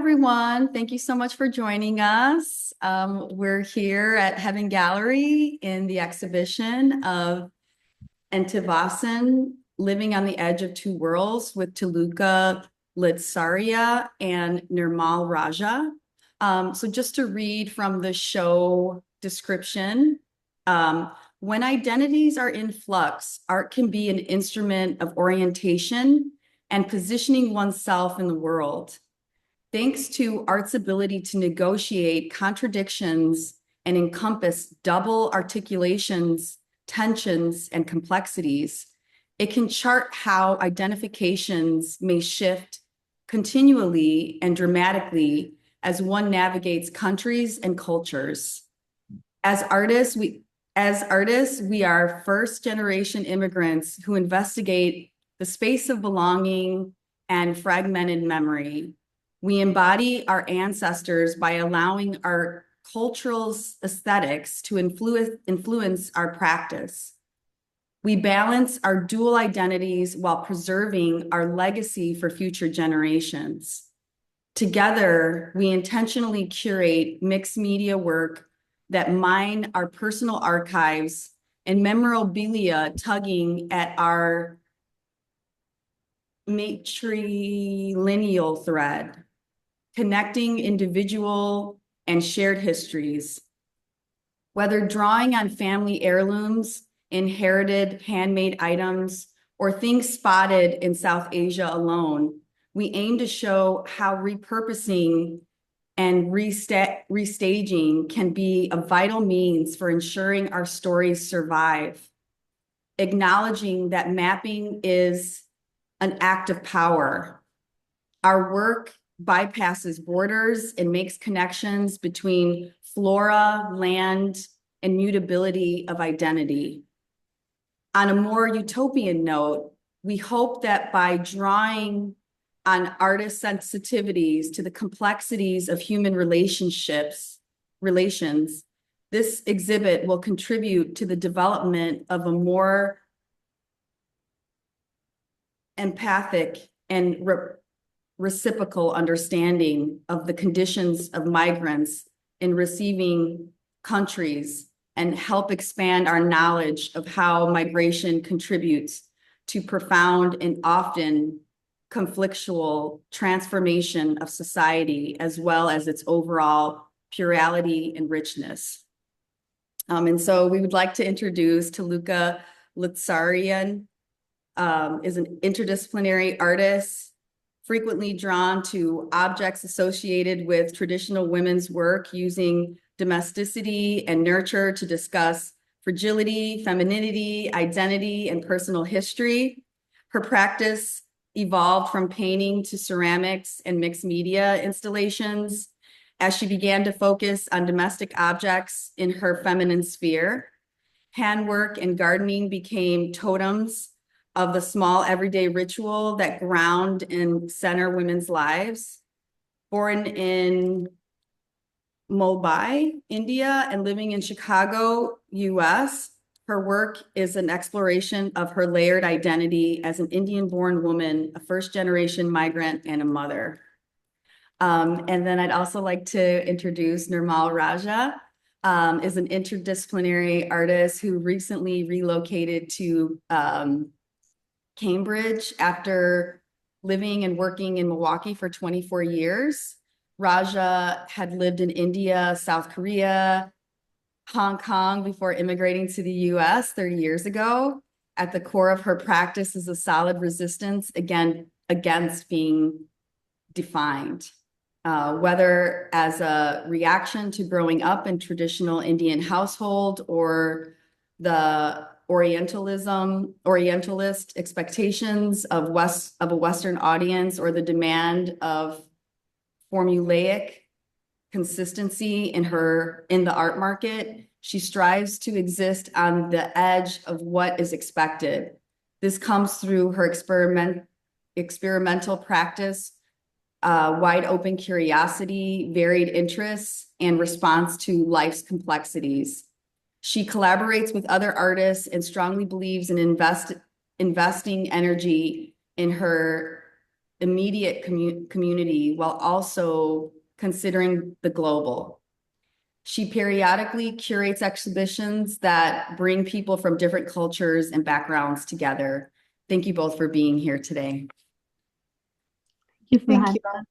everyone. Thank you so much for joining us. We're here at Heaven Gallery in the exhibition of Antevāsin, Living on the Edge of Two Worlds with Tulika, Ladsariya, and Nirmal Raja. So just to read from the show description, when identities are in flux, art can be an instrument of orientation and positioning oneself in the world. Thanks to art's ability to negotiate contradictions and encompass double articulations, tensions, and complexities, it can chart how identifications may shift continually and dramatically as one navigates countries and cultures. As artists, we are first-generation immigrants who investigate the space of belonging and fragmented memory. We embody our ancestors by allowing our cultural aesthetics to influence our practice. We balance our dual identities while preserving our legacy for future generations. Together, we intentionally curate mixed media work that mine our personal archives and memorabilia tugging at our matrilineal thread, connecting individual and shared histories. Whether drawing on family heirlooms, inherited handmade items, or things spotted in South Asia alone, we aim to show how repurposing and restaging can be a vital means for ensuring our stories survive, acknowledging that mapping is an act of power. Our work bypasses borders and makes connections between flora, land, and mutability of identity. On a more utopian note, we hope that by drawing on artist sensitivities to the complexities of human relations, this exhibit will contribute to the development of a more empathic and reciprocal understanding of the conditions of migrants in receiving countries and help expand our knowledge of how migration contributes to profound and often conflictual transformation of society, as well as its overall plurality and richness. And so we would like to introduce Tulika Ladsariya, is an interdisciplinary artist, frequently drawn to objects associated with traditional women's work, using domesticity and nurture to discuss fragility, femininity, identity, and personal history. Her practice evolved from painting to ceramics and mixed media installations as she began to focus on domestic objects in her feminine sphere. Handwork and gardening became totems of the small everyday ritual that ground and center women's lives. Born in Mumbai, India, and living in Chicago, US, her work is an exploration of her layered identity as an Indian-born woman, a first-generation migrant, and a mother. And then I'd also like to introduce Nirmal Raja, is an interdisciplinary artist who recently relocated to Cambridge after living and working in Milwaukee for 24 years. Raja had lived in India, South Korea, Hong Kong before immigrating to the US 30 years ago. At the core of her practice is a solid resistance against being defined, whether as a reaction to growing up in traditional Indian household or the Orientalist expectations of a Western audience, or the demand of formulaic consistency in the art market. She strives to exist on the edge of what is expected. This comes through her experimental practice, wide open curiosity, varied interests, and response to life's complexities. She collaborates with other artists and strongly believes in investing energy in her immediate community while also considering the global. She periodically curates exhibitions that bring people from different cultures and backgrounds together. Thank you both for being here today. Thank you for having us.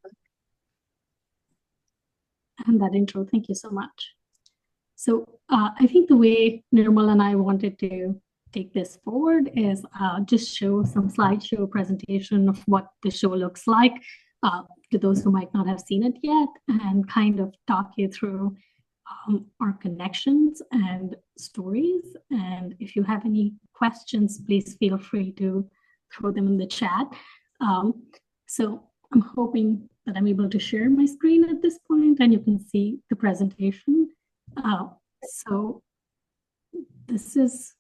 And that intro, thank you so much. So I think the way Nirmal and I wanted to take this forward is just show some slideshow presentation of what the show looks like to those who might not have seen it yet, and kind of talk you through our connections and stories. And if you have any questions, please feel free to throw them in the chat. So I'm hoping that I'm able to share my screen at this point and you can see the presentation. So this is,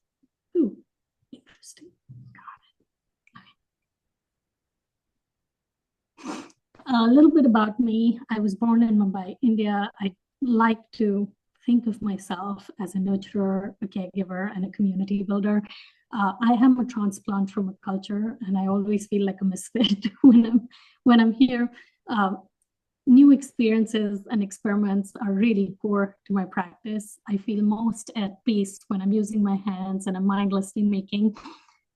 interesting. Got it. A little bit about me. I was born in Mumbai, India. I like to think of myself as a nurturer, a caregiver, and a community builder. I am a transplant from a culture, and I always feel like a misfit when I'm here. New experiences and experiments are really core to my practice. I feel most at peace when I'm using my hands and I'm mindlessly making.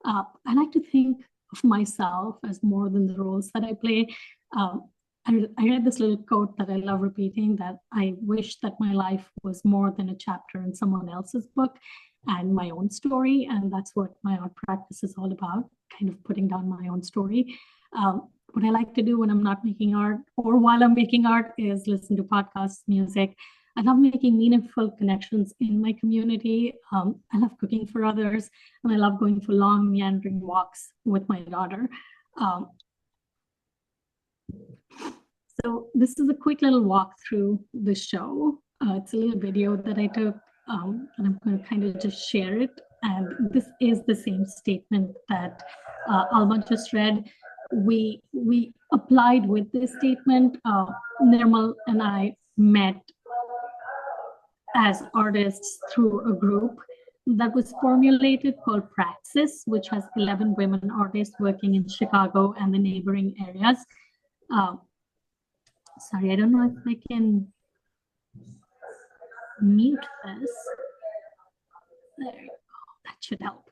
I like to think of myself as more than the roles that I play. I read this little quote that I love repeating, that I wish that my life was more than a chapter in someone else's book and my own story. And that's what my art practice is all about, kind of putting down my own story. What I like to do when I'm not making art or while I'm making art is listen to podcasts, music. I love making meaningful connections in my community. I love cooking for others, and I love going for long, meandering walks with my daughter. So this is a quick little walk through the show. It's a little video that I took, and I'm going to kind of just share it. And this is the same statement that Alma just read. We applied with this statement. Nirmal and I met as artists through a group that was formulated called Praxis, which has 11 women artists working in Chicago and the neighboring areas. Sorry, I don't know if I can mute this. There you go, that should help.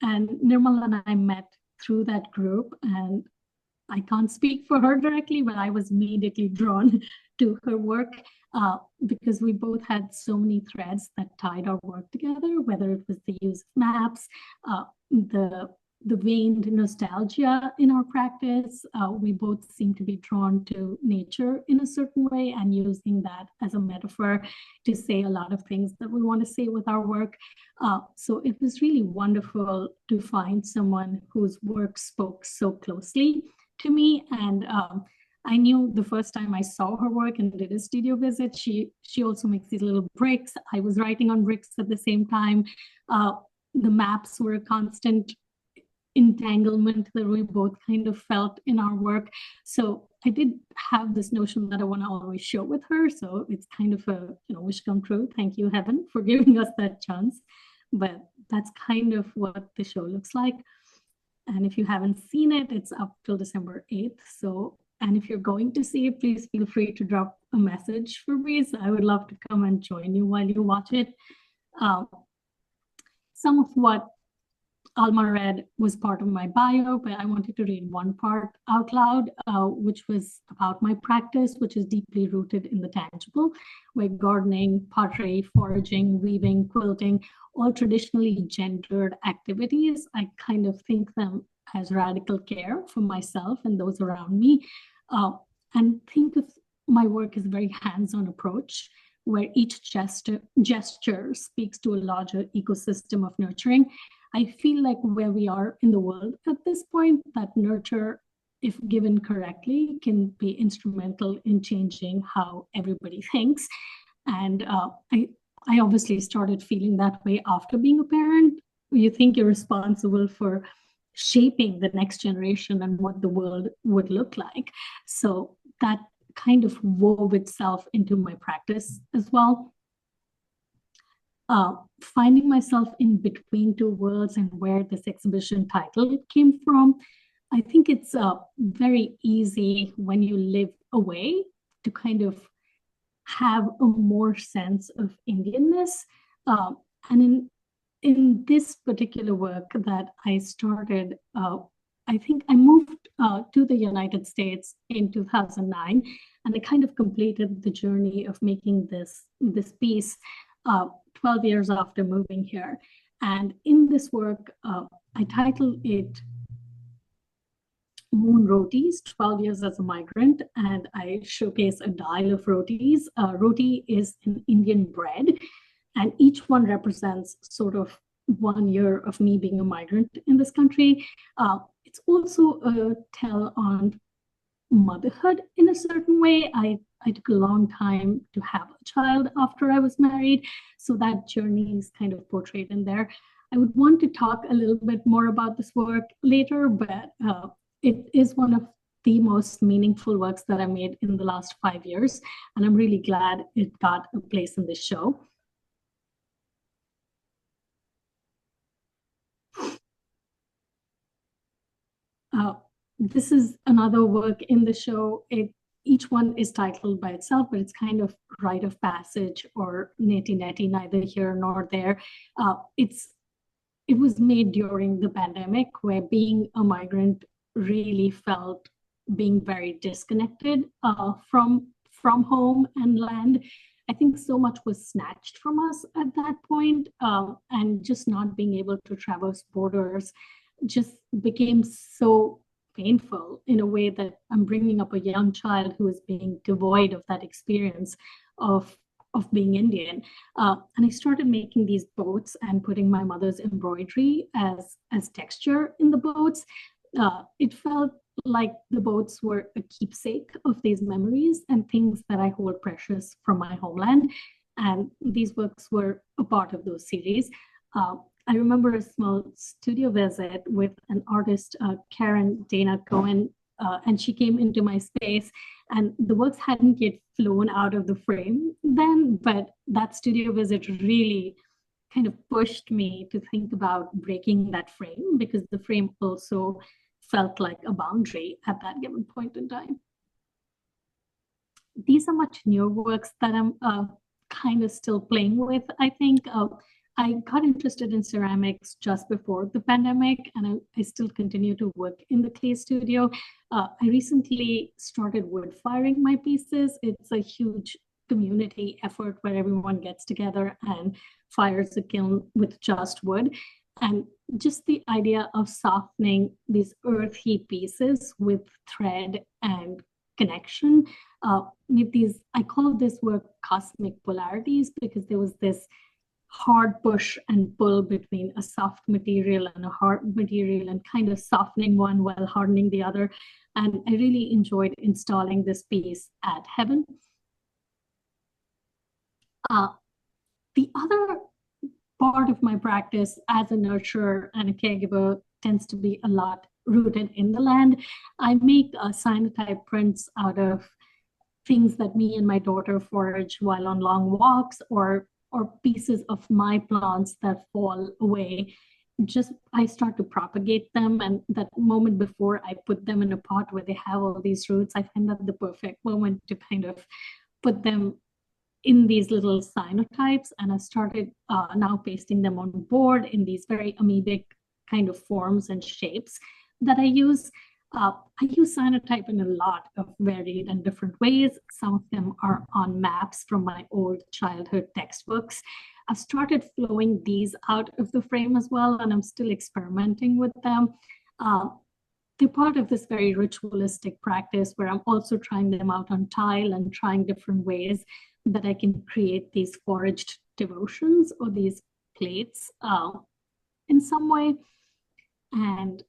And Nirmal and I met through that group, and I can't speak for her directly, but I was immediately drawn to her work because we both had so many threads that tied our work together, whether it was the use of maps, the veined nostalgia in our practice. We both seem to be drawn to nature in a certain way and using that as a metaphor to say a lot of things that we want to say with our work. So it was really wonderful to find someone whose work spoke so closely to me. And I knew the first time I saw her work and did a studio visit, she also makes these little bricks. I was writing on bricks at the same time. The maps were a constant entanglement that we both kind of felt in our work. So I did have this notion that I want to always show with her. So it's kind of a wish come true. Thank you, heaven, for giving us that chance. But that's kind of what the show looks like. And if you haven't seen it, it's up till December 8th. So, and if you're going to see it, please feel free to drop a message for me. So I would love to come and join you while you watch it. Some of what Alma read was part of my bio, but I wanted to read one part out loud, which was about my practice, which is deeply rooted in the tangible, where gardening, pottery, foraging, weaving, quilting, all traditionally gendered activities. I kind of think them as radical care for myself and those around me, and think of my work as a very hands-on approach, where each gesture speaks to a larger ecosystem of nurturing. I feel like where we are in the world at this point, that nurture, if given correctly, can be instrumental in changing how everybody thinks. And I obviously started feeling that way after being a parent. You think you're responsible for shaping the next generation and what the world would look like. So that kind of wove itself into my practice as well. Finding myself in between two worlds and where this exhibition title came from. I think it's very easy when you live away to kind of have a more sense of Indianness. And in this particular work that I started, I think I moved to the United States in 2009, and I kind of completed the journey of making this piece 12 years after moving here. And in this work, I titled it Moon Rotis, 12 years as a migrant, and I showcase a dial of rotis. Roti is an Indian bread, and each one represents sort of 1 year of me being a migrant in this country. It's also a tell on motherhood in a certain way. I took a long time to have a child after I was married, so that journey is kind of portrayed in there. I would want to talk a little bit more about this work later, but it is one of the most meaningful works that I made in the last 5 years, and I'm really glad it got a place in this show. This is another work in the show. Each one is titled by itself, but it's kind of rite of passage or neti neti, neither here nor there. It was made during the pandemic, where being a migrant really felt being very disconnected from home and land. I think so much was snatched from us at that point, and just not being able to traverse borders just became so painful in a way that I'm bringing up a young child who is being devoid of that experience of being Indian. And I started making these boats and putting my mother's embroidery as texture in the boats. It felt like the boats were a keepsake of these memories and things that I hold precious from my homeland. And these works were a part of those series. I remember a small studio visit with an artist, Karen Dana Cohen, and she came into my space, and the works hadn't yet flown out of the frame then, but that studio visit really kind of pushed me to think about breaking that frame, because the frame also felt like a boundary at that given point in time. These are much newer works that I'm kind of still playing with, I think. I got interested in ceramics just before the pandemic, and I still continue to work in the clay studio. I recently started wood firing my pieces. It's a huge community effort where everyone gets together and fires a kiln with just wood. And just the idea of softening these earthy pieces with thread and connection, with these, I call this work cosmic polarities, because there was this hard push and pull between a soft material and a hard material, and kind of softening one while hardening the other. And I really enjoyed installing this piece at Heaven. The other part of my practice as a nurturer and a caregiver tends to be a lot rooted in the land. I make cyanotype prints out of things that me and my daughter forage while on long walks, or pieces of my plants that fall away. Just I start to propagate them, and that moment before I put them in a pot where they have all these roots, I find that the perfect moment to kind of put them in these little cyanotypes. And I started now pasting them on board in these very amoebic kind of forms and shapes that I use. I use cyanotype in a lot of varied and different ways. Some of them are on maps from my old childhood textbooks. I've started flowing these out of the frame as well, and I'm still experimenting with them. They're part of this very ritualistic practice where I'm also trying them out on tile and trying different ways that I can create these foraged devotions or these plates in some way. And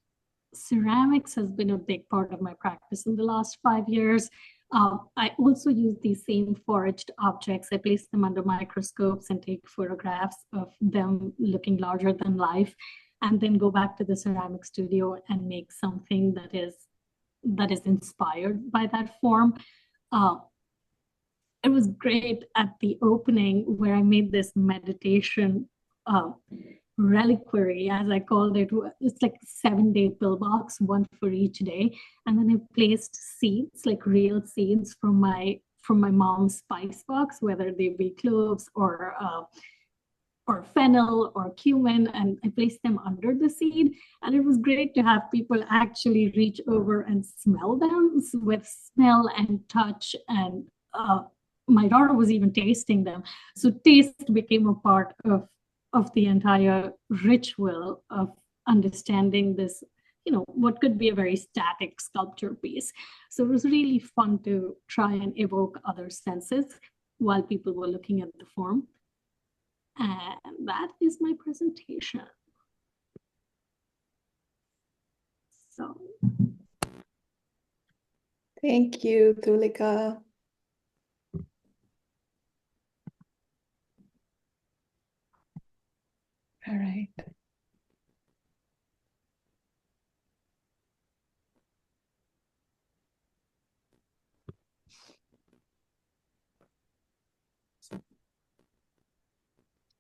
ceramics has been a big part of my practice in the last 5 years. I also use these same foraged objects. I place them under microscopes and take photographs of them looking larger than life, and then go back to the ceramic studio and make something that is inspired by that form. It was great at the opening where I made this meditation reliquary, as I called it. It's like a 7-day pillbox, one for each day. And then I placed seeds, like real seeds from my mom's spice box, whether they be cloves or fennel or cumin, and I placed them under the seed. And it was great to have people actually reach over and smell them with smell and touch. And my daughter was even tasting them. So taste became a part of the entire ritual of understanding this, what could be a very static sculpture piece. So it was really fun to try and evoke other senses while people were looking at the form. And that is my presentation. So. Thank you, Tulika. All right.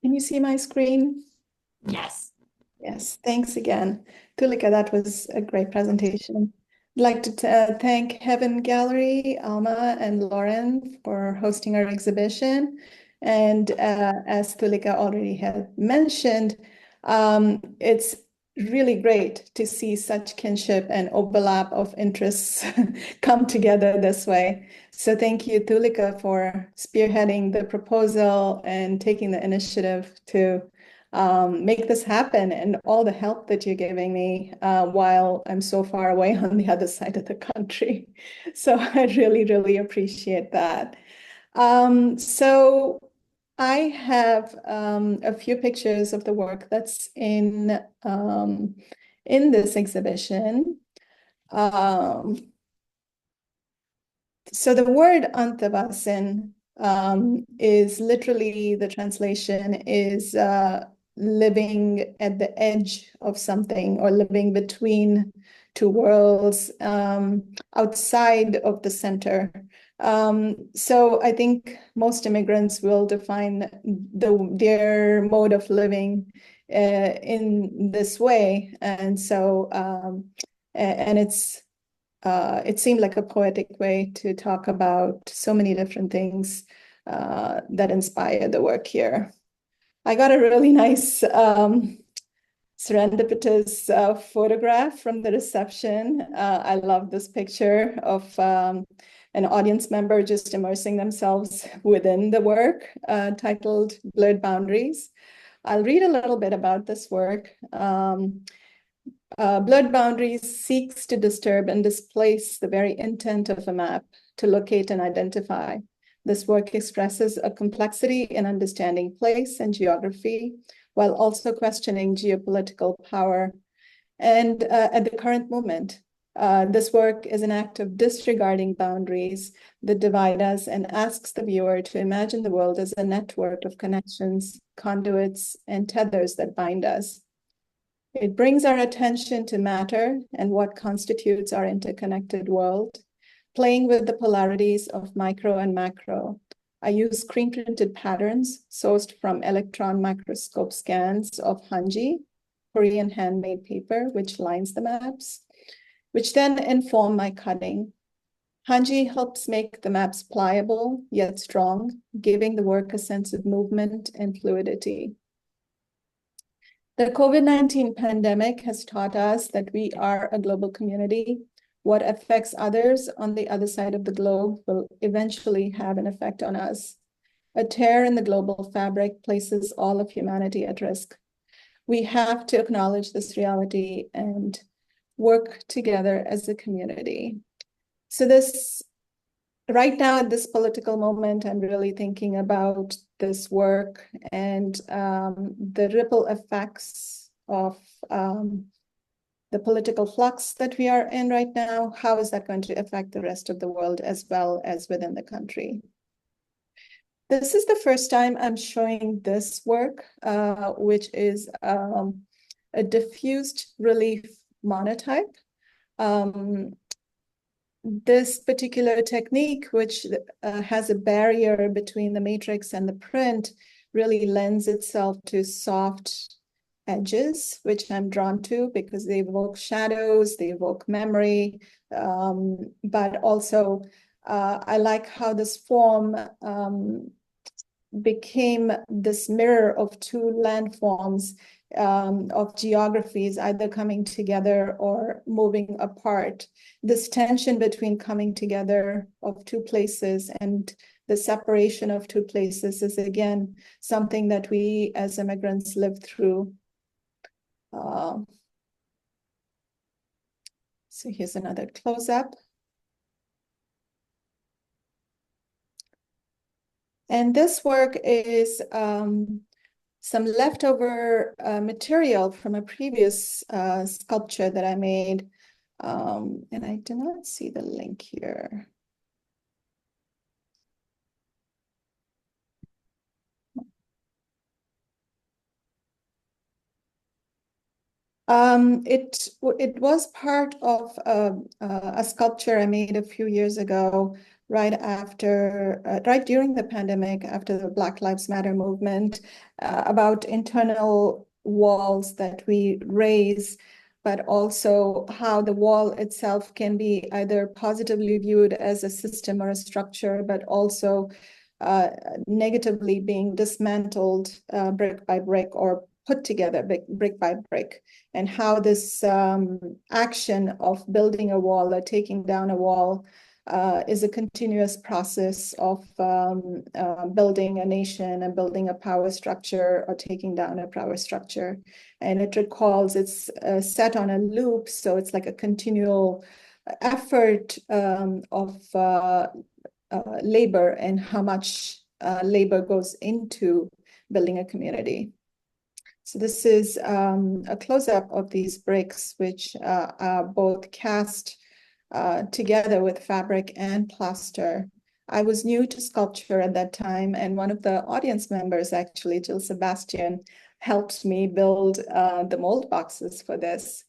Can you see my screen? Yes. Yes, thanks again. Tulika, that was a great presentation. I'd like to thank Heaven Gallery, Alma, and Lauren for hosting our exhibition. And as Tulika already had mentioned, it's really great to see such kinship and overlap of interests come together this way. So thank you, Tulika, for spearheading the proposal and taking the initiative to make this happen, and all the help that you're giving me while I'm so far away on the other side of the country. So I really, really appreciate that. So I have a few pictures of the work that's in this exhibition. So the word Antevāsin is literally, the translation is living at the edge of something, or living between two worlds, outside of the center. So I think most immigrants will define their mode of living in this way. And so, and it seemed like a poetic way to talk about so many different things that inspire the work here. I got a really nice serendipitous photograph from the reception. I love this picture of an audience member just immersing themselves within the work, titled Blurred Boundaries. I'll read a little bit about this work. Blurred Boundaries seeks to disturb and displace the very intent of a map to locate and identify. This work expresses a complexity in understanding place and geography, while also questioning geopolitical power. And at the current moment, this work is an act of disregarding boundaries that divide us, and asks the viewer to imagine the world as a network of connections, conduits, and tethers that bind us. It brings our attention to matter and what constitutes our interconnected world, playing with the polarities of micro and macro. I use screen-printed patterns sourced from electron microscope scans of hanji, Korean handmade paper, which lines the maps, which then inform my cutting. Hanji helps make the maps pliable yet strong, giving the work a sense of movement and fluidity. The COVID-19 pandemic has taught us that we are a global community. What affects others on the other side of the globe will eventually have an effect on us. A tear in the global fabric places all of humanity at risk. We have to acknowledge this reality and work together as a community. So right now, at this political moment, I'm really thinking about this work and the ripple effects of the political flux that we are in right now. How is that going to affect the rest of the world as well as within the country? This is the first time I'm showing this work, which is a diffused relief monotype. This particular technique, which has a barrier between the matrix and the print, really lends itself to soft edges, which I'm drawn to because they evoke shadows, they evoke memory, but also I like how this form became this mirror of two landforms of geographies either coming together or moving apart. This tension between coming together of two places and the separation of two places is again something that we as immigrants live through. So here's another close-up. And this work is some leftover material from a previous sculpture that I made. And I do not see the link here. It was part of a sculpture I made a few years ago, right during the pandemic, after the Black Lives Matter movement, about internal walls that we raise, but also how the wall itself can be either positively viewed as a system or a structure, but also negatively being dismantled brick by brick or put together brick by brick, and how this action of building a wall or taking down a wall is a continuous process of building a nation and building a power structure or taking down a power structure. And it recalls, it's set on a loop, so it's like a continual effort of labor and how much labor goes into building a community. So this is a close-up of these bricks, which are both cast together with fabric and plaster. I was new to sculpture at that time, and one of the audience members, actually, Jill Sebastian, helped me build the mold boxes for this.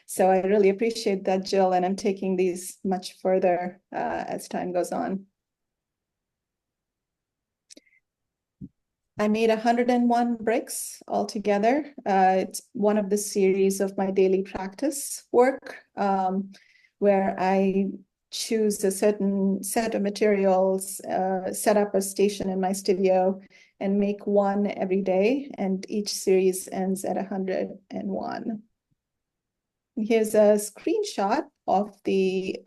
So I really appreciate that, Jill, and I'm taking these much further as time goes on. I made 101 bricks altogether. It's one of the series of my daily practice work, where I choose a certain set of materials, set up a station in my studio, and make one every day. And each series ends at 101. Here's a screenshot of the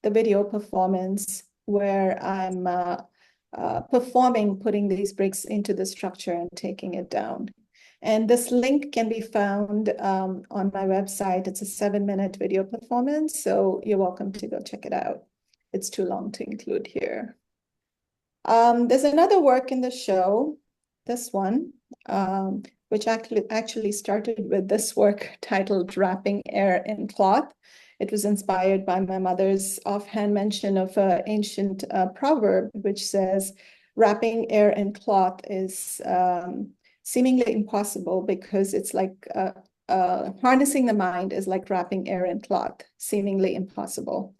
video performance where I'm performing, putting these bricks into the structure and taking it down. And this link can be found on my website. It's a 7-minute video performance, so you're welcome to go check it out. It's too long to include here. There's another work in the show, this one, which actually started with this work titled Wrapping Air in Cloth. It was inspired by my mother's offhand mention of an ancient proverb, which says, wrapping air in cloth is seemingly impossible because it's like harnessing the mind is like wrapping air in cloth, seemingly impossible.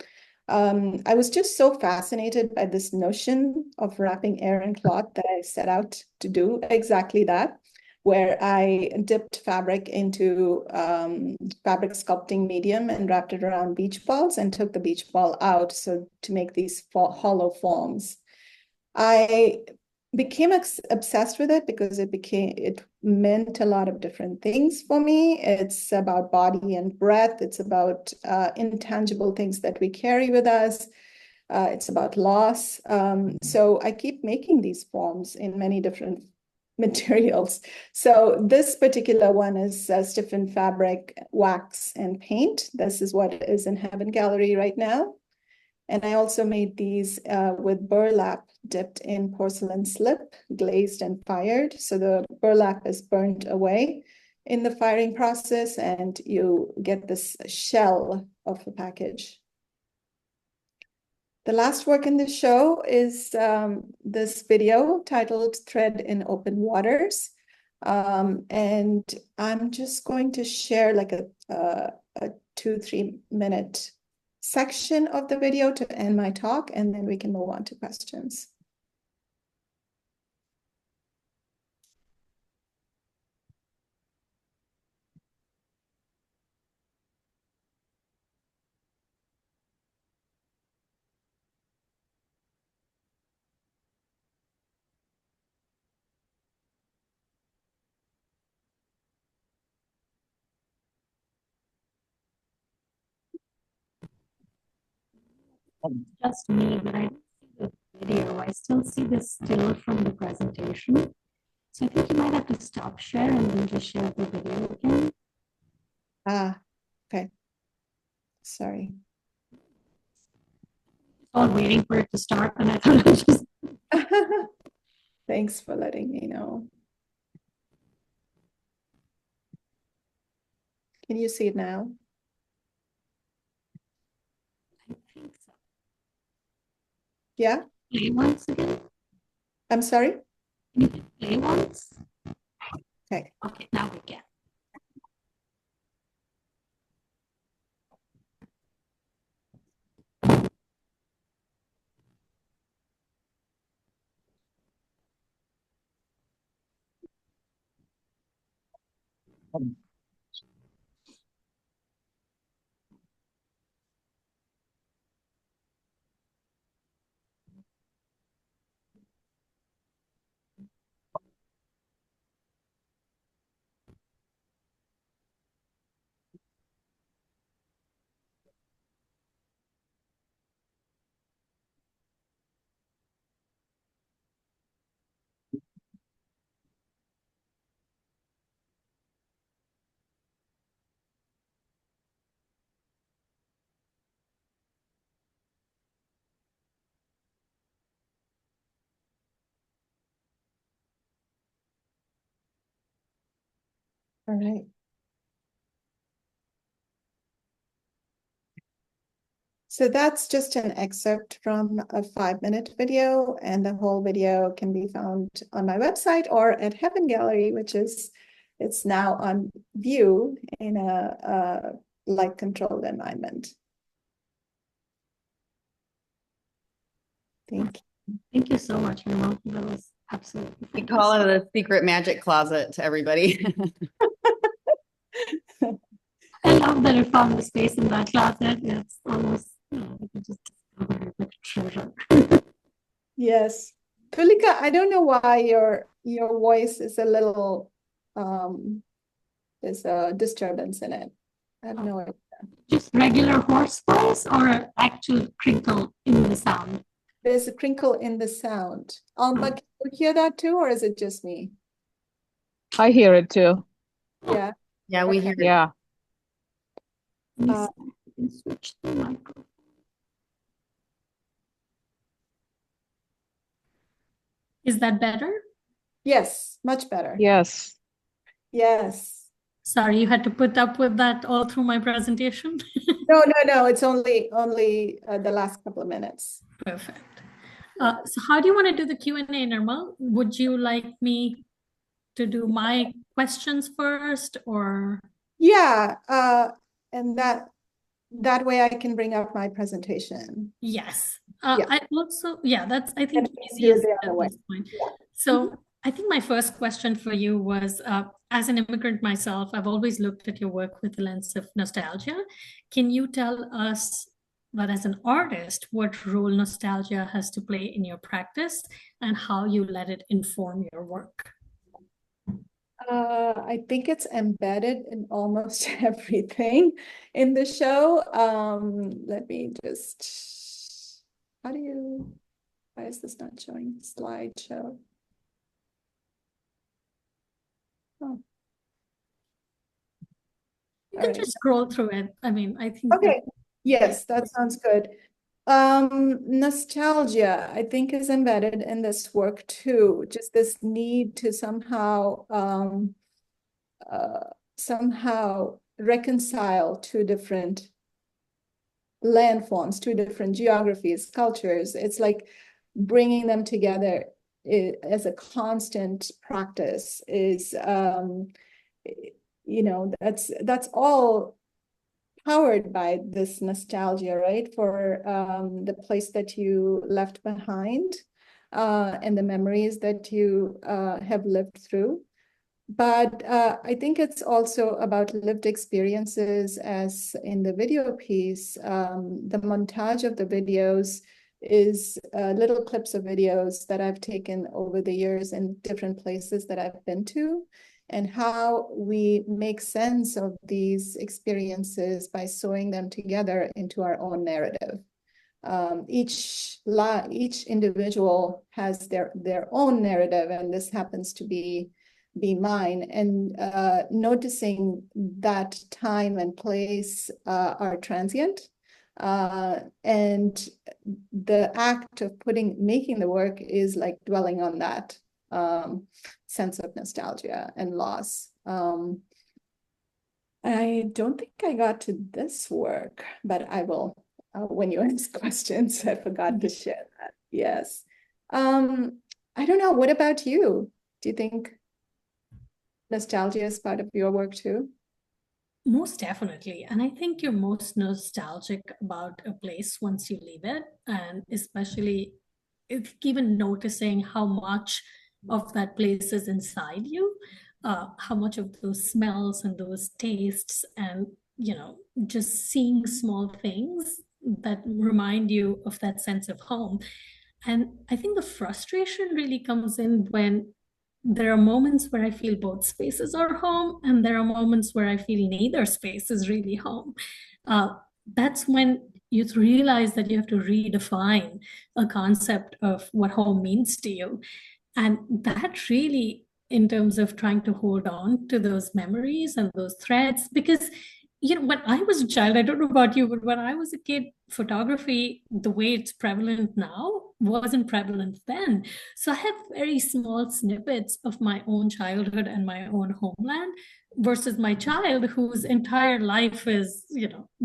I was just so fascinated by this notion of wrapping air in cloth that I set out to do exactly that, where I dipped fabric into fabric sculpting medium and wrapped it around beach balls and took the beach ball out so to make these hollow forms. I became obsessed with it because it meant a lot of different things for me. It's about body and breath. It's about intangible things that we carry with us. It's about loss. So I keep making these forms in many different materials. So this particular one is stiffened fabric, wax, and paint. This is what is in Heaven Gallery right now. And I also made these with burlap dipped in porcelain slip, glazed and fired. So the burlap is burnt away in the firing process, and you get this shell of the package. The last work in the show is this video titled Thread in Open Waters. And I'm just going to share like a 2-3 minute section of the video to end my talk, and then we can move on to questions. just me, but I don't see the video. I still see the still from the presentation. So I think you might have to stop share and then just share the video again. Ah, okay. Sorry. All waiting for it to start, and I thought I'd just. Thanks for letting me know. Can you see it now? I think so. Yeah, Play once again. I'm sorry. Can you hit play once? Okay. Okay, now we can. All right. So that's just an excerpt from a 5-minute video, and the whole video can be found on my website or at Heaven Gallery, it's now on view in a light controlled environment. Thank you. Thank you so much, Nirmal. That was absolutely We fantastic. call it a secret magic closet to everybody. I love that it found the space in that closet. It's almost, you can just discover it like a treasure. Yes. Tulika, I don't know why your voice is a little there's a disturbance in it. I have no idea. Just regular horse voice or actual crinkle in the sound? There's a crinkle in the sound. But can you hear that too, or is it just me? I hear it too. Yeah. Yeah, we Okay. hear it. Yeah. Let me Uh, see if I can switch the microphone. Is that better? Yes, much better. Yes. Yes. Sorry, you had to put up with that all through my presentation. No. It's only the last couple of minutes. Perfect. So how do you want to do the Q&A, Nirmal? Would you like me to do my questions first, or? Yeah. And that way I can bring up my presentation. Yes. Yeah. I also, that's, I think, And do it easiest the at other way. this point. Yeah. So I think my first question for you was, as an immigrant myself, I've always looked at your work with the lens of nostalgia. Can you tell us that as an artist, what role nostalgia has to play in your practice and how you let it inform your work? I think it's embedded in almost everything in the show. Let me just, why is this not showing slideshow? Oh. You All can right. just scroll through it. I mean, I think. Okay. Yes, that sounds good. Nostalgia, I think, is embedded in this work too. Just this need to somehow reconcile two different landforms, two different geographies, cultures. It's like bringing them together as a constant practice is, that's all powered by this nostalgia, right? For the place that you left behind and the memories that you have lived through. But I think it's also about lived experiences, as in the video piece. The montage of the videos is little clips of videos that I've taken over the years in different places that I've been to, and how we make sense of these experiences by sewing them together into our own narrative. Each individual has their own narrative, and this happens to be mine. And noticing that time and place are transient, and the act of making the work is like dwelling on that sense of nostalgia and loss. I don't think I got to this work, but I will when you ask questions. I forgot to share that. Yes. I don't know. What about you? Do you think nostalgia is part of your work too? Most definitely. And I think you're most nostalgic about a place once you leave it. And especially if even noticing how much of that place is inside you, how much of those smells and those tastes and, just seeing small things that remind you of that sense of home. And I think the frustration really comes in when there are moments where I feel both spaces are home, and there are moments where I feel neither space is really home. That's when you realize that you have to redefine a concept of what home means to you. And that really, in terms of trying to hold on to those memories and those threads, because when I was a child, I don't know about you, but when I was a kid, photography, the way it's prevalent now, wasn't prevalent then. So I have very small snippets of my own childhood and my own homeland versus my child whose entire life is,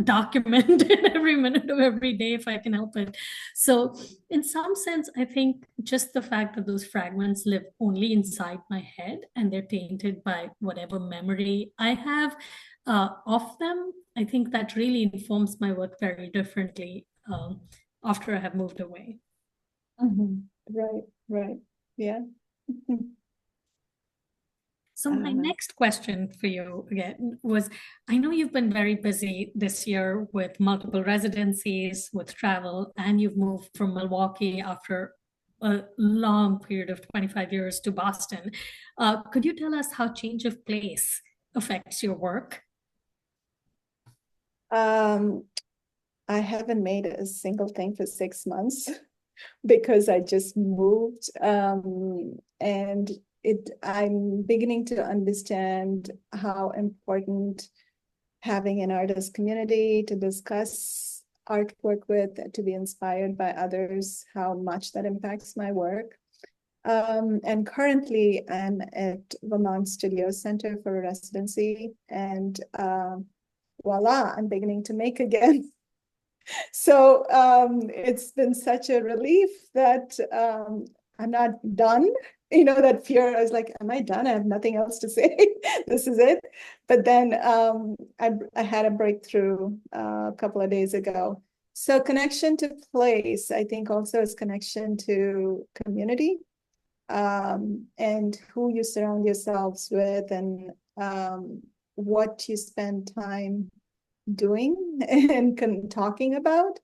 documented every minute of every day if I can help it. So in some sense, I think just the fact that those fragments live only inside my head and they're tainted by whatever memory I have of them, I think that really informs my work very differently after I have moved away. Right. Yeah. So my next question for you again was, I know you've been very busy this year with multiple residencies, with travel, and you've moved from Milwaukee after a long period of 25 years to Boston. Could you tell us how change of place affects your work? I haven't made a single thing for 6 months because I just moved, and I'm beginning to understand how important having an artist community to discuss artwork with, to be inspired by others, how much that impacts my work. And currently I'm at Vermont Studio Center for a residency, and voila, I'm beginning to make again. So it's been such a relief that I'm not done. That fear, I was like, am I done? I have nothing else to say. This is it. But then I had a breakthrough a couple of days ago. So connection to place, I think also is connection to community, and who you surround yourselves with, and what you spend time doing and talking about.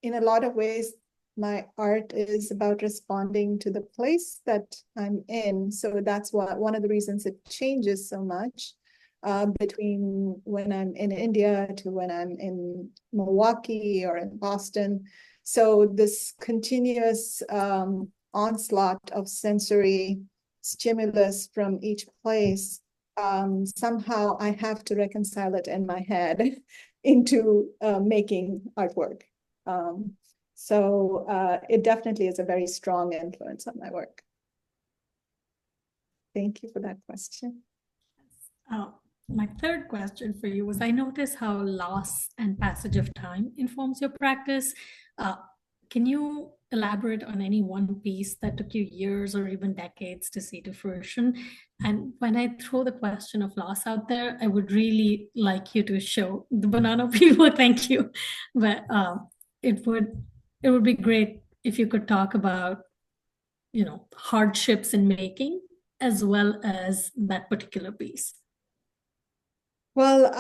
In a lot of ways, my art is about responding to the place that I'm in. So that's one of the reasons it changes so much between when I'm in India to when I'm in Milwaukee or in Boston. So this continuous onslaught of sensory stimulus from each place, somehow I have to reconcile it in my head into making artwork. So it definitely is a very strong influence on my work. Thank you for that question. My third question for you was, I notice how loss and passage of time informs your practice. Can you elaborate on any one piece that took you years or even decades to see to fruition? And when I throw the question of loss out there, I would really like you to show the banana peel. Thank you. But it would be great if you could talk about, hardships in making as well as that particular piece. Well,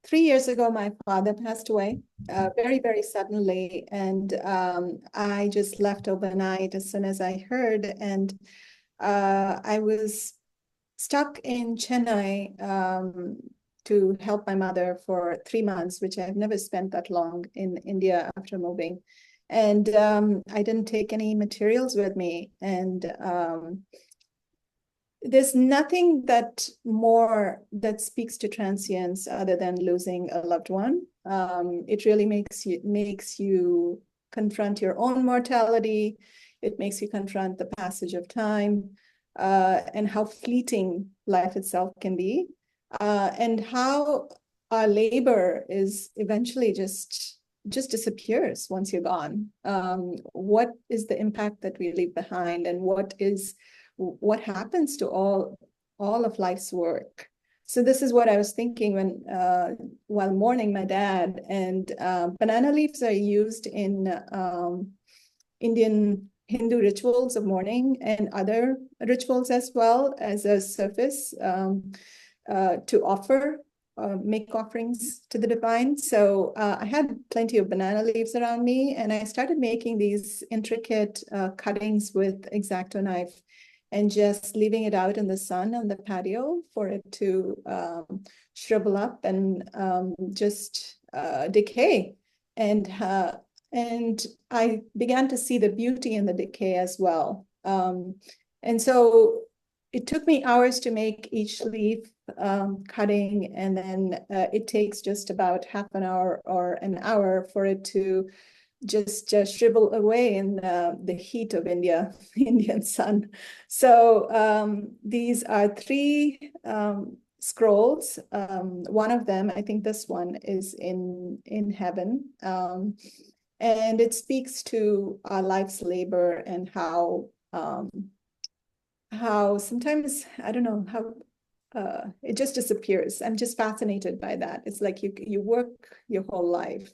3 years ago, my father passed away very, very suddenly. And I just left overnight as soon as I heard. And I was stuck in Chennai to help my mother for 3 months, which I've never spent that long in India after moving. And I didn't take any materials with me. And there's nothing that speaks to transience other than losing a loved one. It really makes you confront your own mortality. It makes you confront the passage of time, and how fleeting life itself can be, and how our labor is eventually just disappears once you're gone. What is the impact that we leave behind, and what happens to all of life's work? So this is what I was thinking when while mourning my dad. And banana leaves are used in Indian Hindu rituals of mourning and other rituals as well, as a surface to make offerings to the divine. So I had plenty of banana leaves around me, and I started making these intricate cuttings with X-Acto knife and just leaving it out in the sun on the patio for it to shrivel up and just decay. And I began to see the beauty in the decay as well. And so it took me hours to make each leaf cutting, and then it takes just about half an hour or an hour for it to just shrivel away in the heat of Indian sun. So these are 3 scrolls. One of them, I think this one, is in heaven. And it speaks to our life's labor and how sometimes, I don't know, how it just disappears. I'm just fascinated by that. It's like you work your whole life,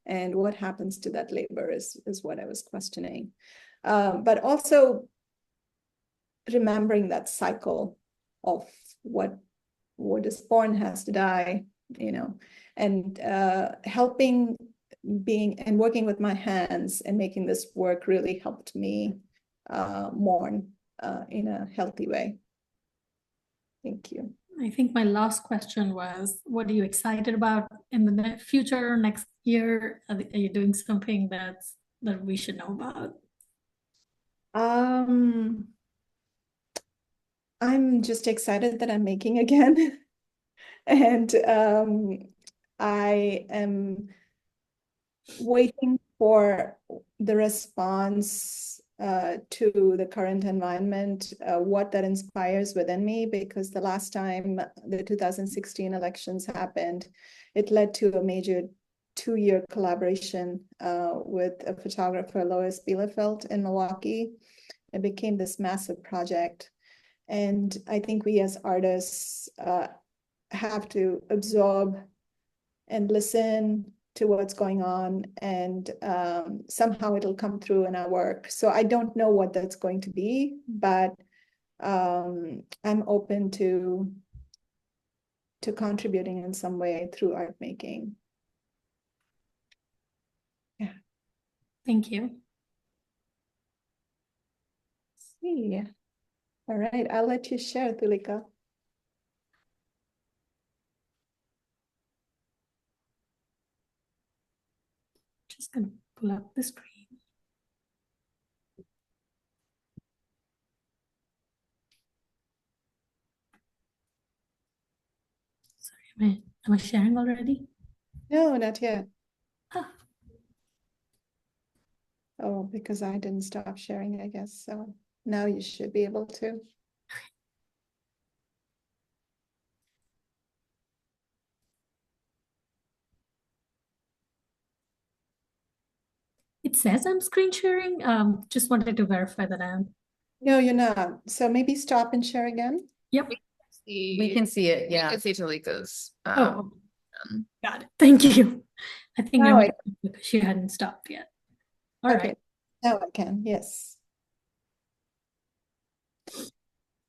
and what happens to that labor is what I was questioning. But also remembering that cycle of what is born has to die, and helping being and working with my hands and making this work really helped me mourn in a healthy way. Thank you. I think my last question was, what are you excited about in the future, next year? Are you doing something that we should know about? I'm just excited that I'm making again. And I am waiting for the response to the current environment, what that inspires within me, because the last time the 2016 elections happened, it led to a major 2-year collaboration with a photographer, Lois Bielefeld, in Milwaukee. It became this massive project. And I think we as artists have to absorb and listen to what's going on, and somehow it'll come through in our work. So I don't know what that's going to be, but I'm open to contributing in some way through art making. Yeah. Thank you. See. All right, I'll let you share, Tulika. Just gonna pull up the screen. Sorry, am I sharing already? No, not yet. Ah. Oh, because I didn't stop sharing, I guess. So now you should be able to. It says I'm screen sharing. Just wanted to verify that I am. No, you're not. So maybe stop and share again. Yep. We can see it, You yeah. can see Tulika's. Oh, got it. Thank you. I think Now I because she hadn't stopped yet. All Okay. right. Now I can, yes.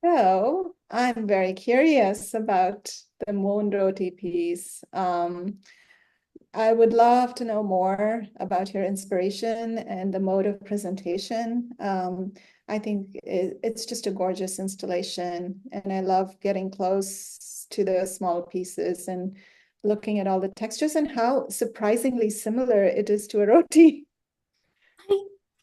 So I'm very curious about the Moon Roti piece. I would love to know more about your inspiration and the mode of presentation. I think it's just a gorgeous installation, and I love getting close to the small pieces and looking at all the textures and how surprisingly similar it is to a roti.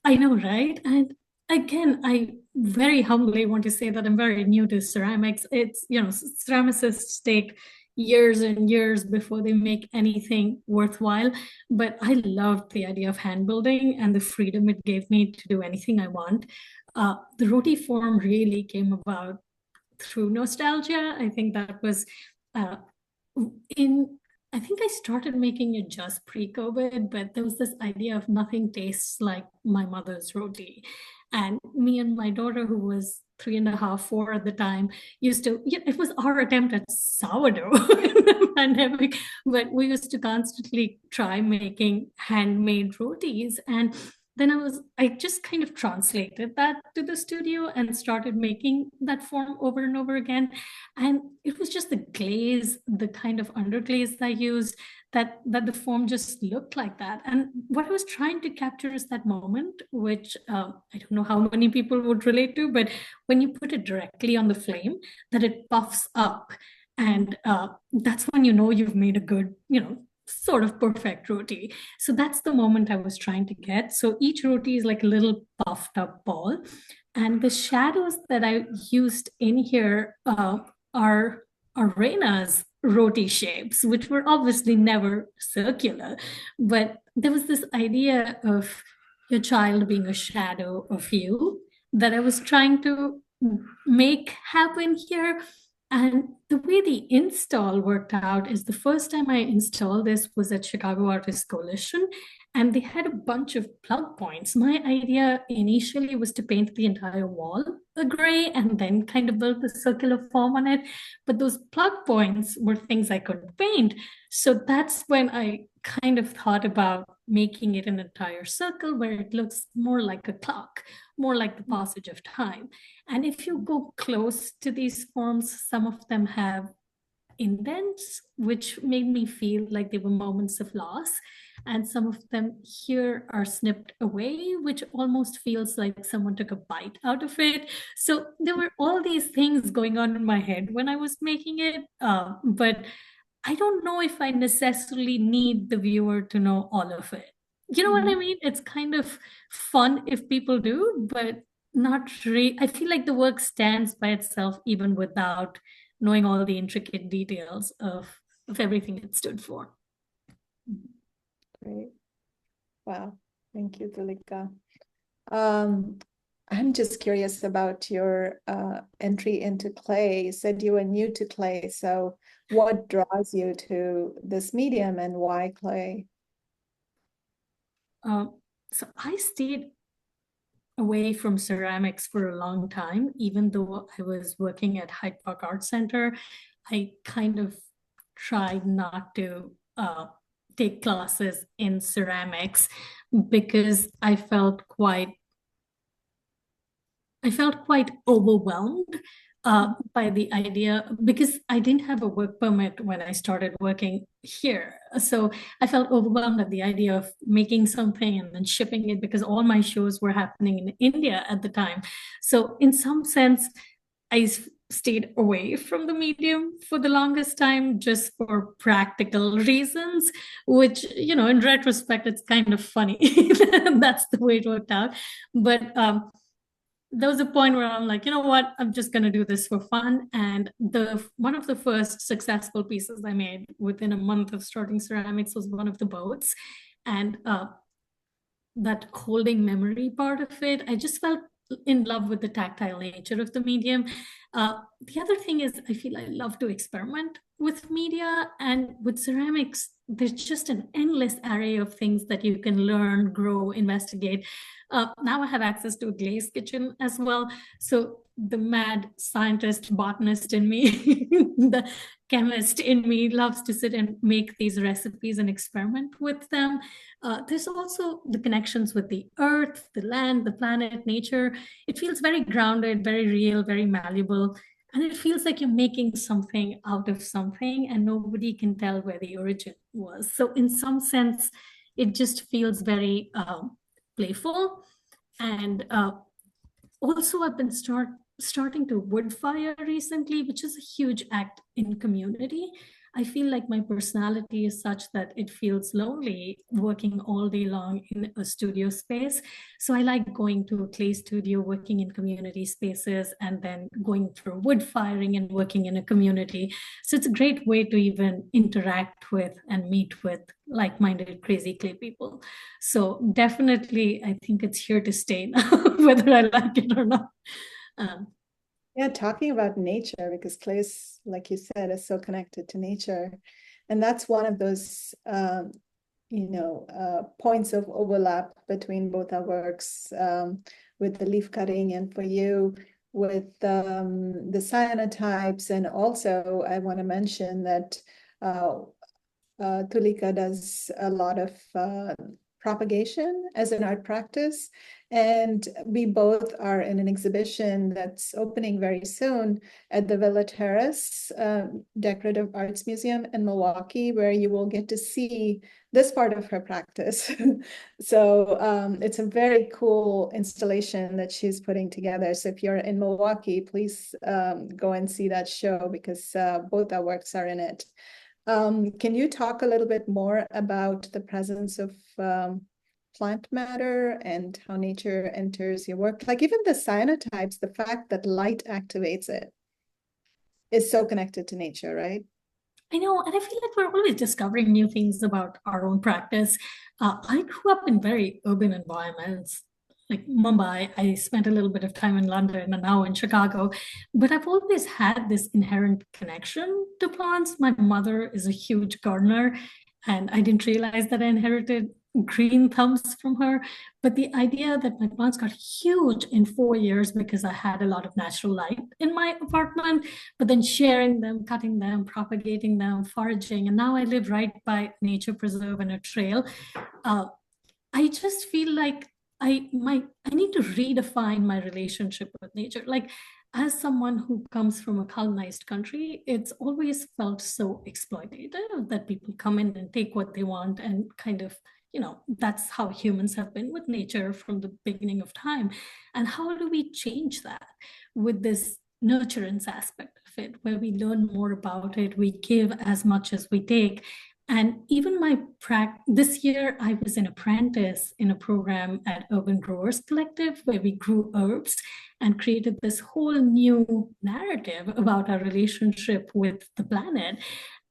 I know, right? And again, I very humbly want to say that I'm very new to ceramics. It's, ceramicists take years and years before they make anything worthwhile. But I loved the idea of hand building and the freedom it gave me to do anything I want. The roti form really came about through nostalgia. I think that was uh, in I think I started making it just pre-COVID, but there was this idea of nothing tastes like my mother's roti. And me and my daughter, who was 3.5, 4 at the time, used to, it was our attempt at sourdough in the pandemic, but we used to constantly try making handmade rotis. And then I just kind of translated that to the studio and started making that form over and over again. And it was just the glaze, the kind of underglaze I used, that the form just looked like that. And what I was trying to capture is that moment, which I don't know how many people would relate to, but when you put it directly on the flame, that it puffs up. And that's when you know you've made a good, sort of perfect roti. So that's the moment I was trying to get. So each roti is like a little puffed up ball. And the shadows that I used in here are Reina's roti shapes, which were obviously never circular. But there was this idea of your child being a shadow of you that I was trying to make happen here. And the way the install worked out is the first time I installed this was at Chicago Artists Coalition, and they had a bunch of plug points. My idea initially was to paint the entire wall a gray and then kind of build the circular form on it. But those plug points were things I couldn't paint. So that's when I kind of thought about making it an entire circle where it looks more like a clock, more like the passage of time. And if you go close to these forms, some of them have indents, which made me feel like they were moments of loss. And some of them here are snipped away, which almost feels like someone took a bite out of it. So there were all these things going on in my head when I was making it. But I don't know if I necessarily need the viewer to know all of it. You know what I mean? It's kind of fun if people do, but not really. I feel like the work stands by itself even without knowing all the intricate details of everything it stood for. Great. Wow. Thank you, Tulika. I'm just curious about your entry into clay. You said you were new to clay. So what draws you to this medium and why clay? So I stayed away from ceramics for a long time, even though I was working at Hyde Park Art Center. I kind of tried not to take classes in ceramics because I felt quite overwhelmed by the idea, because I didn't have a work permit when I started working here. So I felt overwhelmed at the idea of making something and then shipping it, because all my shows were happening in India at the time. So in some sense, I stayed away from the medium for the longest time just for practical reasons, which, in retrospect, it's kind of funny. That's the way it worked out. But there was a point where I'm like, you know what, I'm just going to do this for fun. And one of the first successful pieces I made within a month of starting ceramics was one of the boats. And that holding memory part of it, I just felt in love with the tactile nature of the medium. The other thing is, I feel I love to experiment with media, and with ceramics, there's just an endless array of things that you can learn, grow, investigate. Now I have access to a glaze kitchen as well. So the mad scientist, botanist in me, the chemist in me loves to sit and make these recipes and experiment with them. There's also the connections with the earth, the land, the planet, nature. It feels very grounded, very real, very malleable. And it feels like you're making something out of something and nobody can tell where the origin was. So in some sense, it just feels very playful. And also I've been starting to wood fire recently, which is a huge act in community. I feel like my personality is such that it feels lonely working all day long in a studio space. So I like going to a clay studio, working in community spaces, and then going through wood firing and working in a community. So it's a great way to even interact with and meet with like-minded crazy clay people. So definitely, I think it's here to stay now, whether I like it or not. Yeah, talking about nature, because clay is, like you said, is so connected to nature. And that's one of those, points of overlap between both our works, with the leaf cutting and for you with the cyanotypes. And also, I want to mention that Tulika does a lot of propagation as an art practice. And we both are in an exhibition that's opening very soon at the Villa Terrace Decorative Arts Museum in Milwaukee, where you will get to see this part of her practice. So it's a very cool installation that she's putting together. So if you're in Milwaukee, please go and see that show, because both our works are in it. Can you talk a little bit more about the presence of plant matter and how nature enters your work? Like even the cyanotypes, the fact that light activates it is so connected to nature, right? I know, and I feel like we're always discovering new things about our own practice. I grew up in very urban environments, like Mumbai. I spent a little bit of time in London and now in Chicago, but I've always had this inherent connection to plants. My mother is a huge gardener, and I didn't realize that I inherited green thumbs from her. But the idea that my plants got huge in 4 years because I had a lot of natural light in my apartment, but then sharing them, cutting them, propagating them, foraging. And now I live right by a nature preserve and a trail. Uh, I just feel like I need to redefine my relationship with nature. Like as someone who comes from a colonized country, it's always felt so exploitative that people come in and take what they want and kind of, that's how humans have been with nature from the beginning of time. And how do we change that with this nurturance aspect of it, where we learn more about it, we give as much as we take? And even this year, I was an apprentice in a program at Urban Growers Collective where we grew herbs and created this whole new narrative about our relationship with the planet.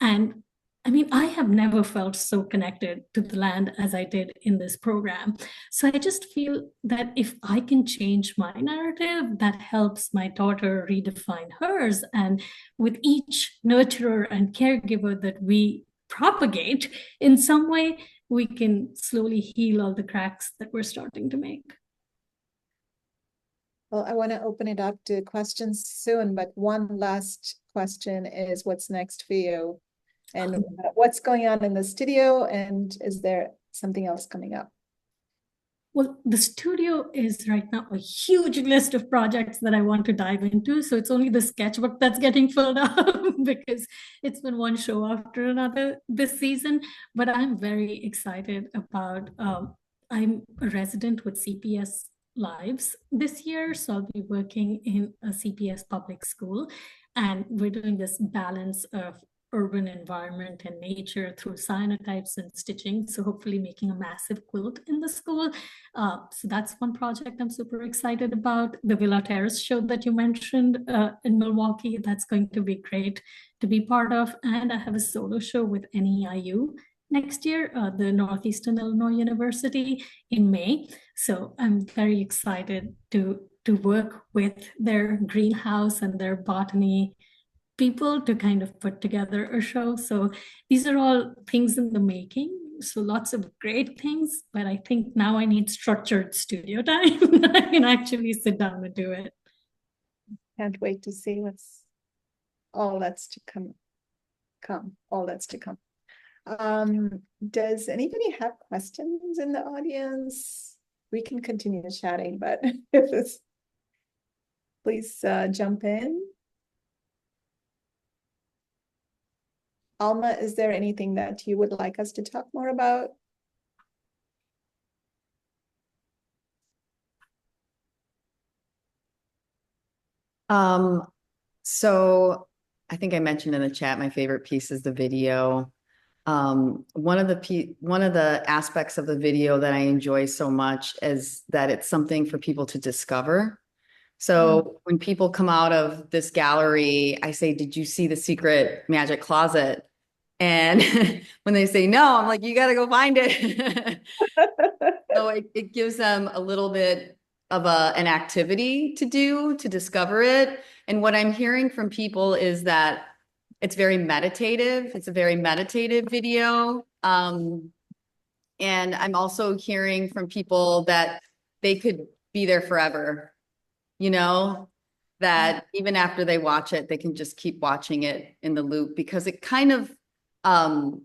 And I mean, I have never felt so connected to the land as I did in this program. So I just feel that if I can change my narrative, that helps my daughter redefine hers. And with each nurturer and caregiver that we propagate in some way, we can slowly heal all the cracks that we're starting to make. Well, I want to open it up to questions soon, but one last question is, what's next for you? And what's going on in the studio? And is there something else coming up? Well, the studio is right now a huge list of projects that I want to dive into. So it's only the sketchbook that's getting filled up because it's been one show after another this season. But I'm very excited about, I'm a resident with CPS Lives this year. So I'll be working in a CPS public school. And we're doing this balance of urban environment and nature through cyanotypes and stitching. So hopefully making a massive quilt in the school. So that's one project I'm super excited about. The Villa Terrace show that you mentioned in Milwaukee, that's going to be great to be part of. And I have a solo show with NEIU next year, the Northeastern Illinois University in May. So I'm very excited to work with their greenhouse and their botany people to kind of put together a show. So these are all things in the making. So lots of great things, but I think now I need structured studio time. I can actually sit down and do it. Can't wait to see what's all that's to come. All that's to come. Does anybody have questions in the audience? We can continue chatting, but if it's, please jump in. Alma, is there anything that you would like us to talk more about? Um, so I think I mentioned in the chat, my favorite piece is the video. One of the aspects of the video that I enjoy so much is that it's something for people to discover. So when people come out of this gallery, I say, "Did you see the secret magic closet?" And when they say no, I'm like, "You got to go find it." So it gives them a little bit of an activity to do to discover it. And what I'm hearing from people is that it's very meditative. It's a very meditative video. And I'm also hearing from people that they could be there forever, you know, that even after they watch it, they can just keep watching it in the loop because it kind of um,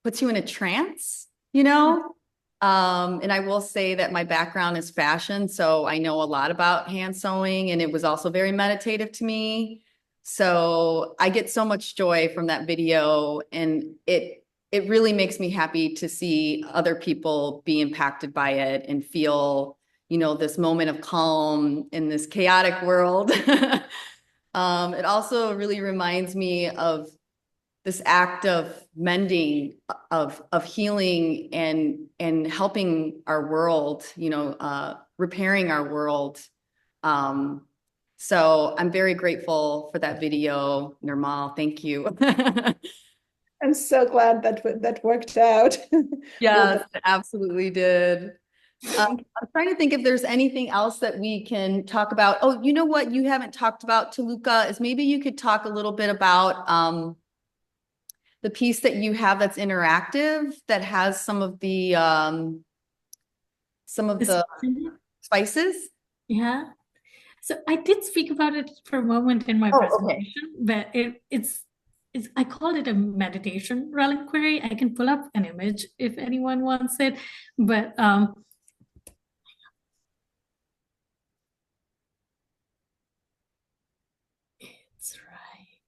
puts you in a trance, you know? And I will say that my background is fashion, so I know a lot about hand sewing, and it was also very meditative to me. So I get so much joy from that video, and it really makes me happy to see other people be impacted by it and feel, you know, this moment of calm in this chaotic world. It also really reminds me of this act of mending, of healing and helping our world, you know, repairing our world. So I'm very grateful for that video, Nirmal. Thank you. I'm so glad that that worked out. Yes, it absolutely did. I'm trying to think if there's anything else that we can talk about. Oh, you know what you haven't talked about, Tulika, is maybe you could talk a little bit about the piece that you have that's interactive that has some of the spices. Yeah. So I did speak about it for a moment in my Oh, okay. presentation, but it's I called it a meditation reliquary. I can pull up an image if anyone wants it, but it's right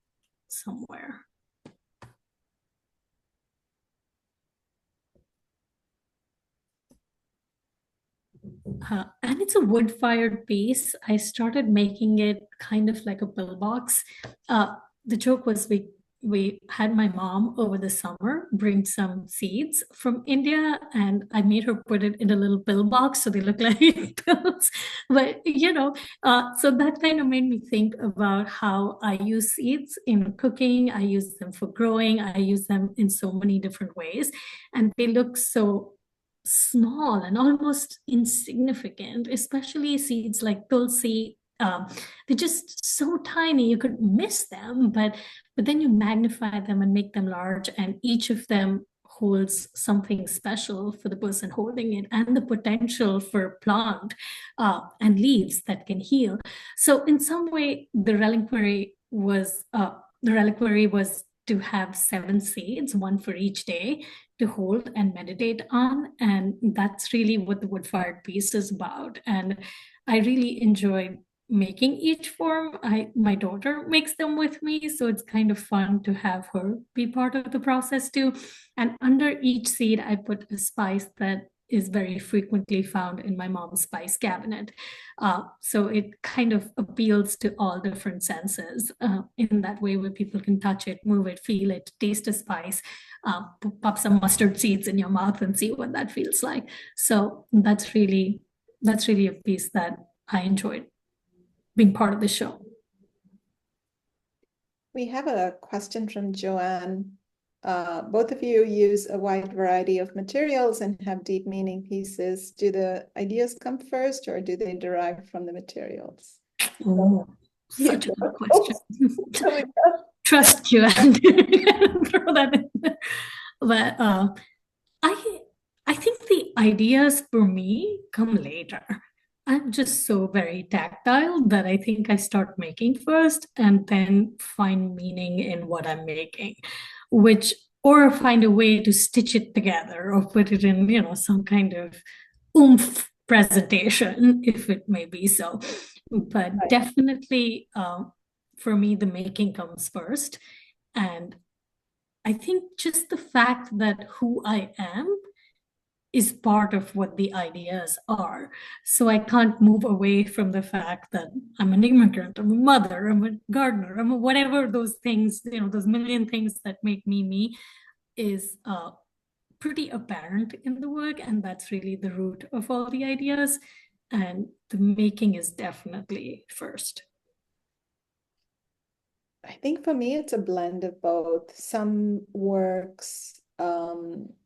somewhere. And it's a wood-fired piece. I started making it kind of like a pillbox. The joke was we had my mom over the summer bring some seeds from India, and I made her put it in a little pillbox so they look like pills. But so that kind of made me think about how I use seeds in cooking. I use them for growing. I use them in so many different ways, and they look so small and almost insignificant, especially seeds like tulsi. They're just so tiny you could miss them, but then you magnify them and make them large, and each of them holds something special for the person holding it and the potential for plant and leaves that can heal. So in some way, the reliquary was to have 7 seeds, one for each day, to hold and meditate on. And that's really what the wood fired piece is about. And I really enjoy making each form. My daughter makes them with me, so it's kind of fun to have her be part of the process too. And under each seed, I put a spice that is very frequently found in my mom's spice cabinet. So it kind of appeals to all different senses in that way, where people can touch it, move it, feel it, taste a spice, pop some mustard seeds in your mouth and see what that feels like. So that's really a piece that I enjoyed being part of the show. We have a question from Joanne. Both of you use a wide variety of materials and have deep meaning pieces. Do the ideas come first, or do they derive from the materials? Oh, such a good question. Tulika. Trust you and throw that in there. But I think the ideas for me come later. I'm just so very tactile that I think I start making first and then find meaning in what I'm making, or find a way to stitch it together or put it in, some kind of oomph presentation, if it may be so. But Right. definitely, for me, the making comes first. And I think just the fact that who I am is part of what the ideas are. So I can't move away from the fact that I'm an immigrant, I'm a mother, I'm a gardener, I'm a whatever those things, those million things that make me me is pretty apparent in the work. And that's really the root of all the ideas. And the making is definitely first. I think for me, it's a blend of both. Some works,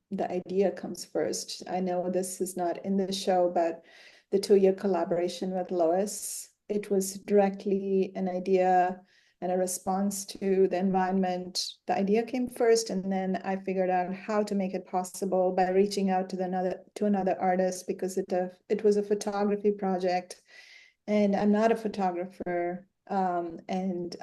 the idea comes first. I know this is not in the show, but the 2-year collaboration with Lois, it was directly an idea and a response to the environment. The idea came first, and then I figured out how to make it possible by reaching out to another artist, because it was a photography project, and I'm not a photographer. And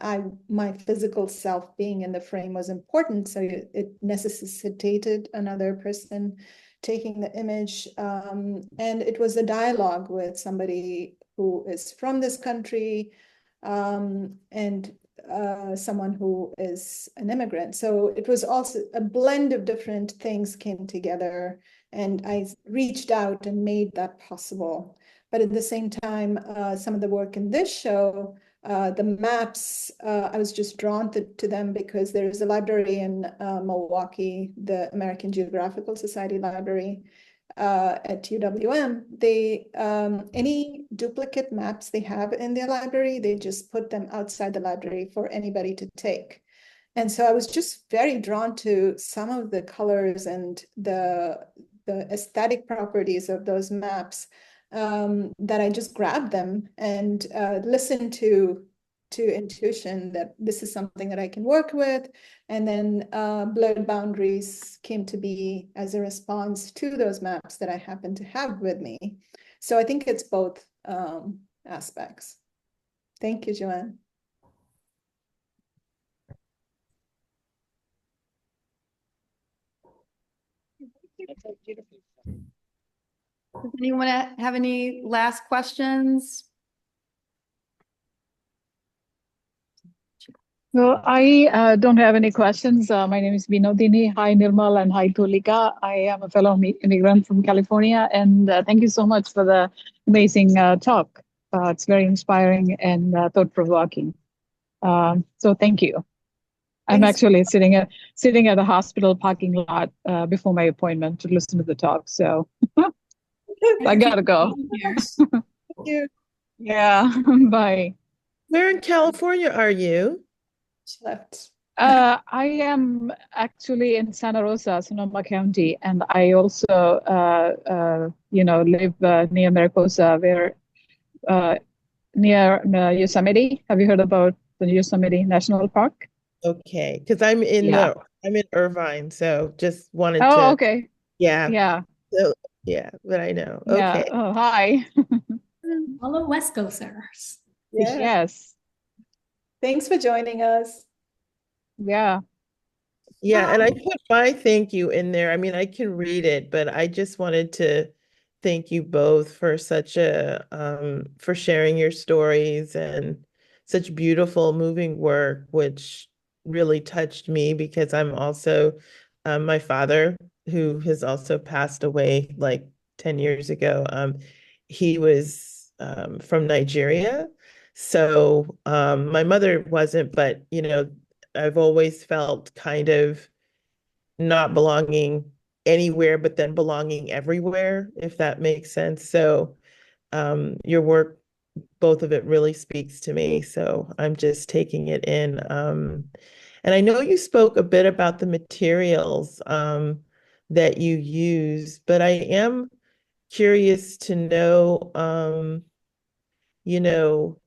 my physical self being in the frame was important, so it necessitated another person taking the image, and it was a dialogue with somebody who is from this country, and someone who is an immigrant. So it was also a blend of different things came together, and I reached out and made that possible. But at the same time, some of the work in this show, the maps, I was just drawn to them because there is a library in Milwaukee, the American Geographical Society Library at UWM. They any duplicate maps they have in their library, they just put them outside the library for anybody to take. And so I was just very drawn to some of the colors and the aesthetic properties of those maps, that I just grabbed them and listened to intuition that this is something that I can work with. And then Blurred Boundaries came to be as a response to those maps that I happen to have with me. So I think it's both aspects. Thank you, Joanne. Does anyone have any last questions? Well, I don't have any questions. My name is Vinodini. Hi, Nirmal, and hi, Tulika. I am a fellow immigrant from California, and thank you so much for the amazing talk. It's very inspiring and thought-provoking. So thank you. I'm Thanks. actually sitting at a hospital parking lot before my appointment to listen to the talk. So I gotta go. Thank you. Yeah, bye. Where in California are you? She left. I am actually in Santa Rosa, Sonoma County, and I also, live near Mariposa, where near Yosemite. Have you heard about the Yosemite National Park? Okay, because I'm in Yeah. I'm in Irvine, so just wanted Oh, to, okay. yeah. Yeah. So yeah, but I know. Yeah. Okay. Oh, hi. All West Coasters. Yeah. Yes. Thanks for joining us. Yeah. Yeah, and I put my thank you in there. I mean, I can read it, but I just wanted to thank you both for such a for sharing your stories and such beautiful, moving work, which really touched me because I'm also my father, who has also passed away like 10 years ago. He was from Nigeria. So my mother wasn't, but I've always felt kind of not belonging anywhere, but then belonging everywhere, if that makes sense. So your work, both of it really speaks to me. So I'm just taking it in. And I know you spoke a bit about the materials that you use, but I am curious to know, you know,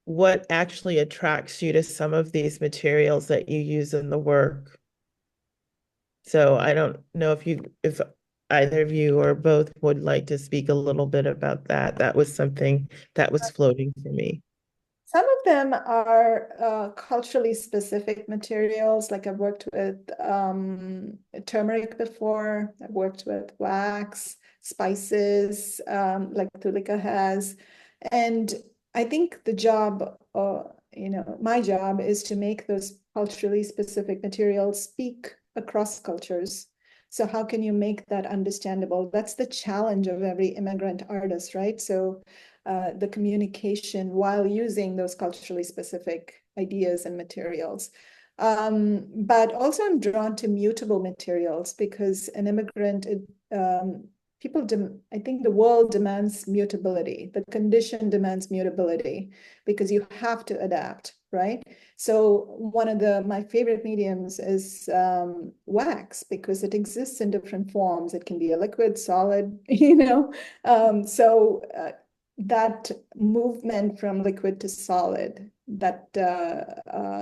what actually attracts you to some of these materials that you use in the work. So I don't know if either of you or both would like to speak a little bit about that. That was something that was floating for me. Some of them are culturally specific materials. Like I've worked with turmeric before. I've worked with wax, spices, like Tulika has. And I think the job, my job is to make those culturally specific materials speak across cultures. So how can you make that understandable? That's the challenge of every immigrant artist, right? So the communication while using those culturally specific ideas and materials. But also I'm drawn to mutable materials because an immigrant, I think the world demands mutability. The condition demands mutability because you have to adapt, right? So one of my favorite mediums is wax because it exists in different forms. It can be a liquid, solid, that movement from liquid to solid, that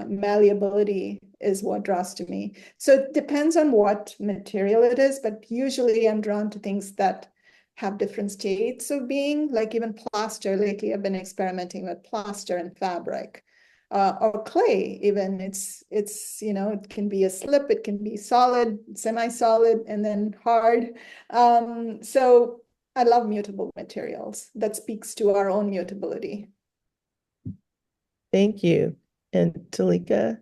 malleability is what draws to me. So it depends on what material it is, but usually I'm drawn to things that have different states of being, like even plaster. Lately, I've been experimenting with plaster and fabric. Or clay, even it can be a slip, it can be solid, semi-solid, and then hard. So I love mutable materials. That speaks to our own mutability. Thank you. And Tulika?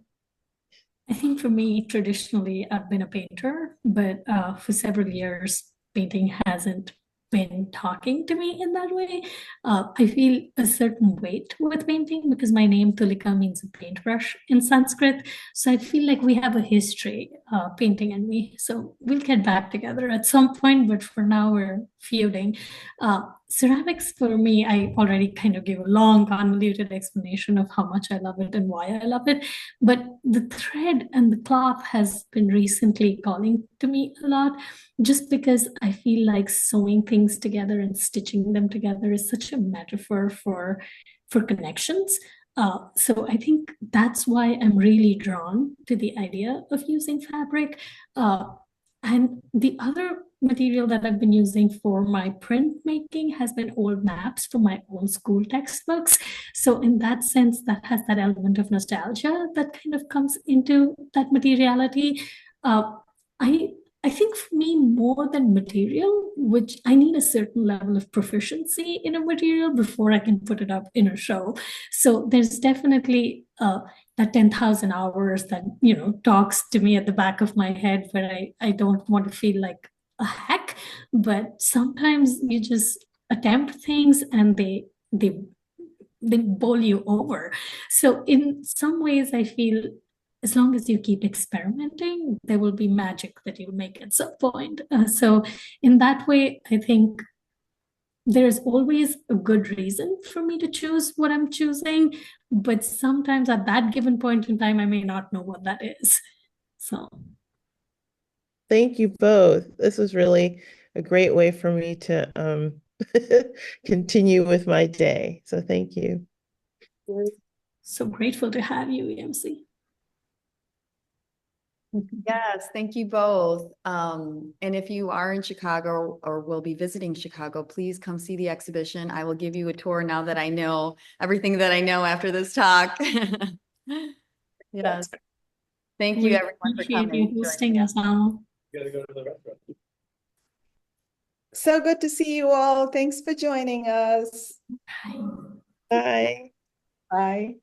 I think for me, traditionally, I've been a painter, but for several years, painting hasn't been talking to me in that way. I feel a certain weight with painting because my name Tulika means a paintbrush in Sanskrit. So I feel like we have a history, painting and me. So we'll get back together at some point, but for now we're feuding. Ceramics for me, I already kind of gave a long, convoluted explanation of how much I love it and why I love it. But the thread and the cloth has been recently calling to me a lot, just because I feel like sewing things together and stitching them together is such a metaphor for connections. So I think that's why I'm really drawn to the idea of using fabric. And the other material that I've been using for my printmaking has been old maps from my old school textbooks. So in that sense, that has that element of nostalgia that kind of comes into that materiality. I I think for me, more than material, which I need a certain level of proficiency in a material before I can put it up in a show. So there's definitely that 10,000 hours that, talks to me at the back of my head where I don't want to feel like a hack, but sometimes you just attempt things and they bowl you over. So in some ways, I feel as long as you keep experimenting, there will be magic that you'll make at some point. So in that way, I think there's always a good reason for me to choose what I'm choosing, but sometimes at that given point in time, I may not know what that is. So Thank you both. This was really a great way for me to continue with my day. So thank you. so grateful to have you, EMC. Yes, thank you both. And if you are in Chicago or will be visiting Chicago, please come see the exhibition. I will give you a tour now that I know everything that I know after this talk. Yes. Thank you We everyone for appreciate coming. you hosting us now. So good to see you all. Thanks for joining us. Bye. Bye. Bye.